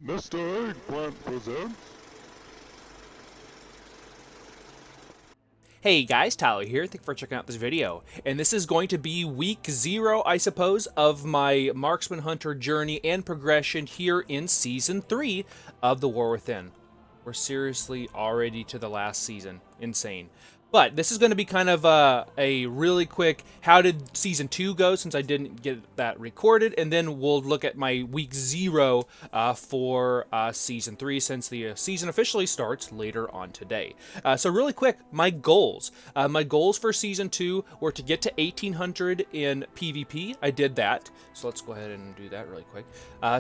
Mr. Eggplant presents. Hey guys, Tyler here. Thank you for checking out this video. And this is going to be week 0, I suppose, of my Marksman Hunter journey and progression here in Season 3 of The War Within. We're seriously already to the last season. Insane. But this is going to be kind of a really quick, how did Season 2 go, since I didn't get that recorded, and then we'll look at my week 0 for Season 3, since the season officially starts later on today. So really quick, my goals. My goals for Season 2 were to get to 1800 in PvP. I did that, so let's go ahead and do that really quick.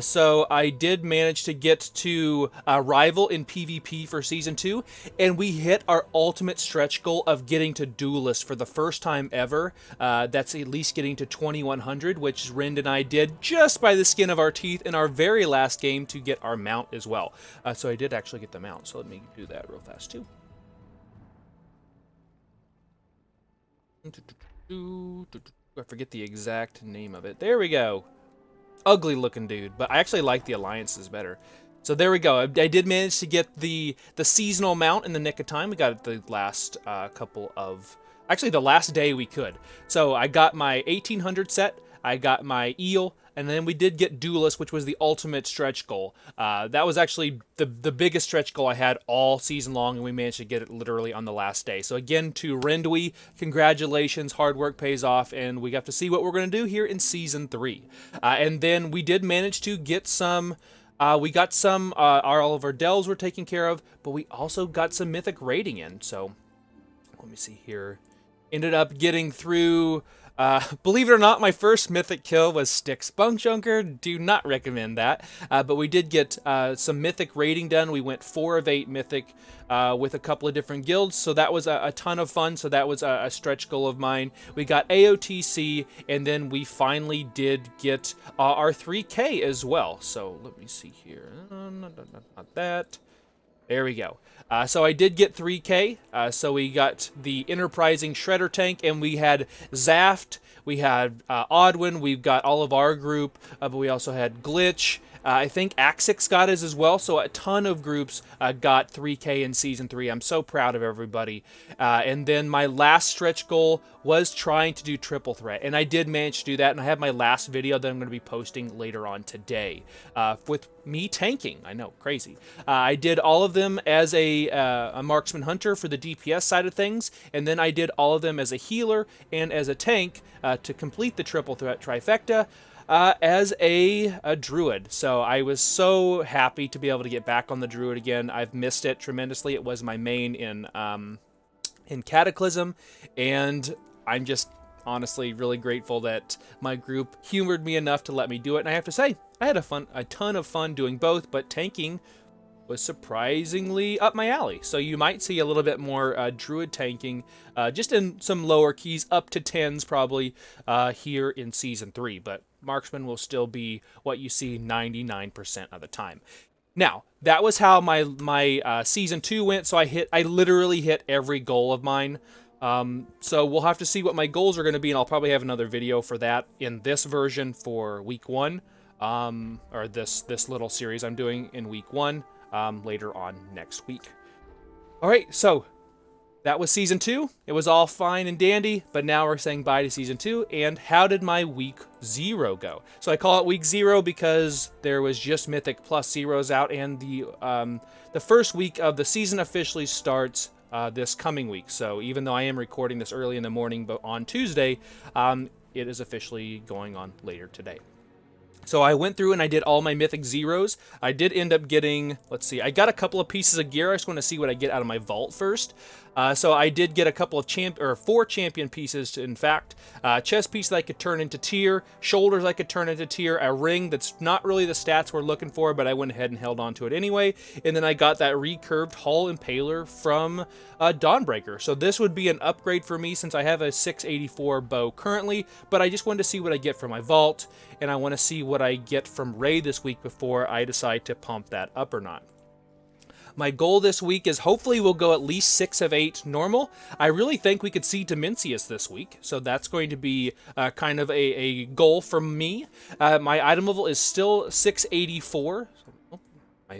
So I did manage to get to Rival in PvP for Season 2, and we hit our ultimate stretch goal of getting to Duelist for the first time ever. That's at least getting to 2100, which Rind and I did just by the skin of our teeth in our very last game to get our mount as well. So I did actually get the mount, so let me do that real fast too. I forget the exact name of it. There we go. Ugly looking dude, but I actually like the alliances better. So there we go. I did manage to get the seasonal mount in the nick of time. We got it the last actually the last day we could. So I got my 1800 set, I got my eel, and then we did get Duelist, which was the ultimate stretch goal. That was actually the biggest stretch goal I had all season long, and we managed to get it literally on the last day. So again, to Rindwi, congratulations, hard work pays off, and we got to see what we're going to do here in Season 3. And then we did manage to get some... we got some, all of our delves were taken care of, but we also got some mythic raiding in. So, let me see here. Ended up getting through, believe it or not, my first mythic kill was Stick Spunkjunker. Do not recommend that. But we did get some mythic raiding done. We went 4 of 8 mythic with a couple of different guilds, so that was a ton of fun. So that was a stretch goal of mine. We got AOTC, and then we finally did get our 3K as well. So let me see here. Not that. There we go. So I did get 3K. So we got the Enterprising Shredder tank, and we had Zaft, we had Odwin, we've got all of our group, but we also had Glitch. I think Axix got his as well, so a ton of groups got 3K in Season 3. I'm so proud of everybody. And then my last stretch goal was trying to do triple threat, and I did manage to do that, and I have my last video that I'm going to be posting later on today with me tanking. I know, crazy. I did all of them as a marksman hunter for the DPS side of things, and then I did all of them as a healer and as a tank to complete the triple threat trifecta. As a druid. So I was so happy to be able to get back on the druid again. I've missed it tremendously. It was my main in Cataclysm, and I'm just honestly really grateful that my group humored me enough to let me do it. And I have to say, I had a ton of fun doing both, but tanking was surprisingly up my alley. So you might see a little bit more druid tanking, just in some lower keys, up to 10s probably here in Season 3, but marksman will still be what you see 99% of the time. Now, that was how my Season 2 went, so I literally hit every goal of mine. So we'll have to see what my goals are going to be, and I'll probably have another video for that in this version for week 1, or this little series I'm doing in week 1. Later on next week. Alright, so that was Season 2. It was all fine and dandy, but now we're saying bye to Season 2, and how did my week 0 go? So I call it week 0 because there was just Mythic plus zeros out, and the first week of the season officially starts this coming week. So even though I am recording this early in the morning, but on Tuesday, it is officially going on later today. So I went through and I did all my Mythic Zeros. I did end up getting, let's see, I got a couple of pieces of gear. I just want to see what I get out of my vault first. So I did get a couple of 4 champion pieces, in fact. Chest piece that I could turn into tier, shoulders I could turn into tier, a ring that's not really the stats we're looking for, but I went ahead and held on to it anyway. And then I got that recurved hull impaler from Dawnbreaker. So this would be an upgrade for me since I have a 684 bow currently, but I just wanted to see what I get from my vault, and I want to see what I get from Ray this week before I decide to pump that up or not. My goal this week is hopefully we'll go at least 6 of 8 normal. I really think we could see Dimensius this week, so that's going to be kind of a goal for me. My item level is still 684.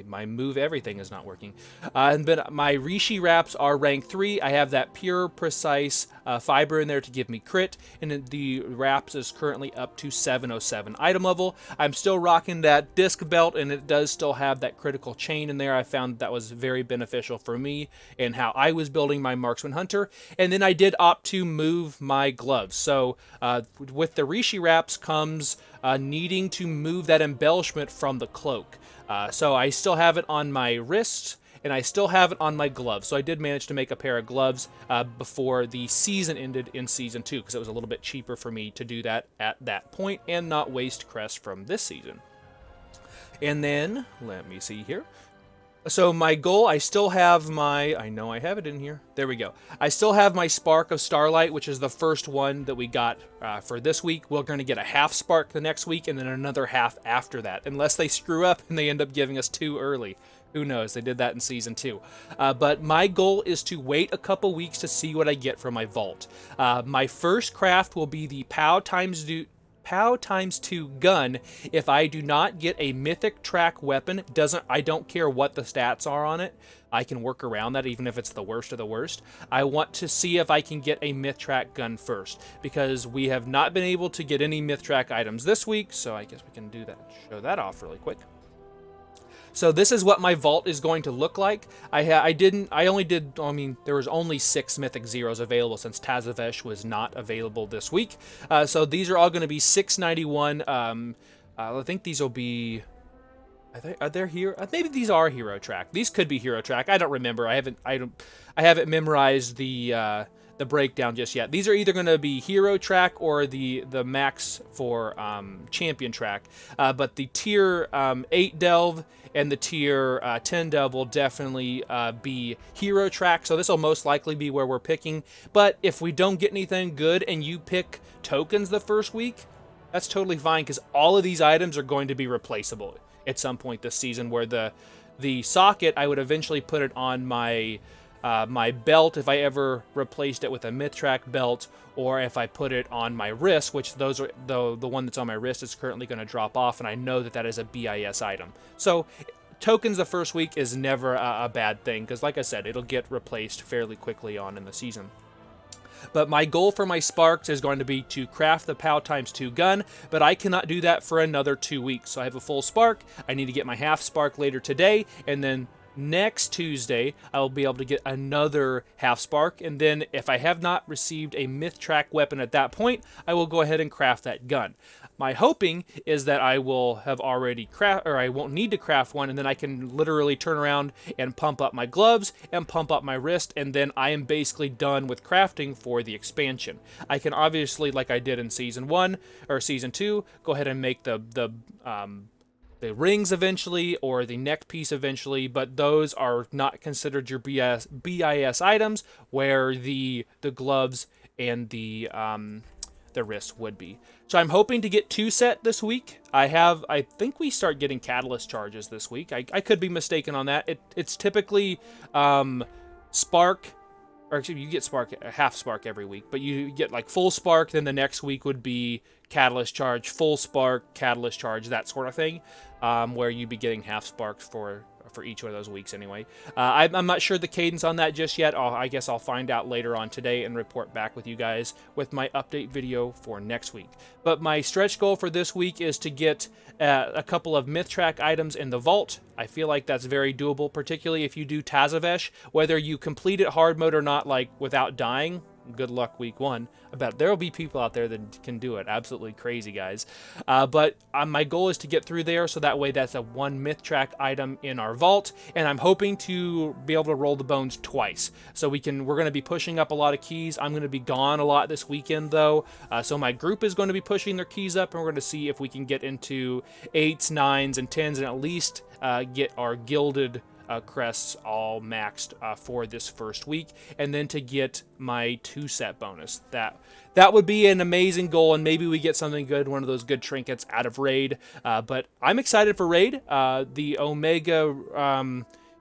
My move everything is not working. And then my Reshii wraps are rank 3. I have that pure, precise fiber in there to give me crit, and the wraps is currently up to 707 item level. I'm still rocking that disc belt, and it does still have that critical chain in there. I found that was very beneficial for me and how I was building my marksman hunter. And then I did opt to move my gloves. So with the Reshii wraps comes needing to move that embellishment from the cloak. So I still have it on my wrist, and I still have it on my gloves. So I did manage to make a pair of gloves before the season ended in Season 2, because it was a little bit cheaper for me to do that at that point and not waste crest from this season. And then, let me see here. So my goal, I still have my, I know I have it in here. There we go. I still have my Spark of Starlight, which is the first one that we got for this week. We're going to get a half Spark the next week and then another half after that, unless they screw up and they end up giving us 2 early. Who knows? They did that in Season 2. But my goal is to wait a couple weeks to see what I get from my vault. My first craft will be the POW times 2 gun. If I do not get a mythic track weapon, I don't care what the stats are on it. I can work around that even if it's the worst of the worst. I want to see if I can get a myth track gun first, because we have not been able to get any myth track items this week, so I guess we can do that. Show that off really quick. So this is what my vault is going to look like. There was only 6 Mythic Zeros available since TWW was not available this week. So these are all going to be 691. I think these will be... Are they here? Maybe these are hero track. These could be hero track. I don't remember. I haven't memorized the breakdown just yet. These are either going to be hero track or the max for champion track. But the tier 8 delve and the tier 10 delve will definitely be hero track. So this will most likely be where we're picking. But if we don't get anything good and you pick tokens the first week, that's totally fine, because all of these items are going to be replaceable at some point this season, where the socket, I would eventually put it on my my belt if I ever replaced it with a myth-track belt, or if I put it on my wrist, which those are the one that's on my wrist is currently going to drop off, and I know that that is a BIS item. So tokens the first week is never a bad thing, because like I said, it'll get replaced fairly quickly on in the season. But my goal for my Sparks is going to be to craft the POW times 2 gun, but I cannot do that for another 2 weeks. So I have a full Spark, I need to get my half Spark later today, and then next Tuesday I will be able to get another half Spark, and then if I have not received a myth track weapon at that point, I will go ahead and craft that gun. My hoping is that I will have already I won't need to craft one, and then I can literally turn around and pump up my gloves and pump up my wrist, and then I am basically done with crafting for the expansion. I can obviously, like I did in Season 1 or Season 2, go ahead and make the rings eventually, or the neck piece eventually, but those are not considered your BIS items, where the gloves and the wrist would be. So I'm hoping to get 2 set this week. I think we start getting catalyst charges this week. I could be mistaken on that. It's typically Spark, or actually you get Spark, half Spark every week, but you get like full Spark, then the next week would be catalyst charge, full Spark, catalyst charge, that sort of thing, where you'd be getting half Sparks for each one of those weeks anyway. I'm not sure the cadence on that just yet. I guess I'll find out later on today and report back with you guys with my update video for next week. But my stretch goal for this week is to get a couple of myth track items in the vault. I feel like that's very doable, particularly if you do TWW. Whether you complete it hard mode or not, like without dying, good luck week 1. I bet there will be people out there that can do it. Absolutely crazy, guys. But my goal is to get through there, so that way that's a 1 myth track item in our vault, and I'm hoping to be able to roll the bones twice. So we're going to be pushing up a lot of keys. I'm going to be gone a lot this weekend though, so my group is going to be pushing their keys up, and we're going to see if we can get into 8s, 9s, and 10s, and at least get our gilded crests all maxed for this first week, and then to get my 2 set bonus. That would be an amazing goal, and maybe we get something good, one of those good trinkets out of raid. But I'm excited for raid. The Omega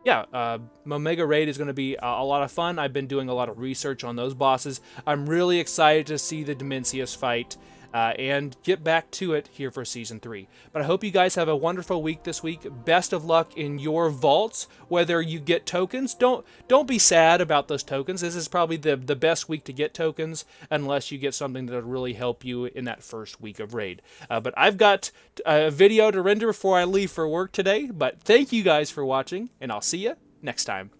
Omega raid is going to be a lot of fun. I've been doing a lot of research on those bosses. I'm really excited to see the Dimensius fight. and get back to it here for Season 3. But I hope you guys have a wonderful week this week. Best of luck in your vaults, whether you get tokens. Don't be sad about those tokens. This is probably the best week to get tokens, unless you get something that will really help you in that first week of raid. But I've got a video to render before I leave for work today. But thank you guys for watching, and I'll see you next time.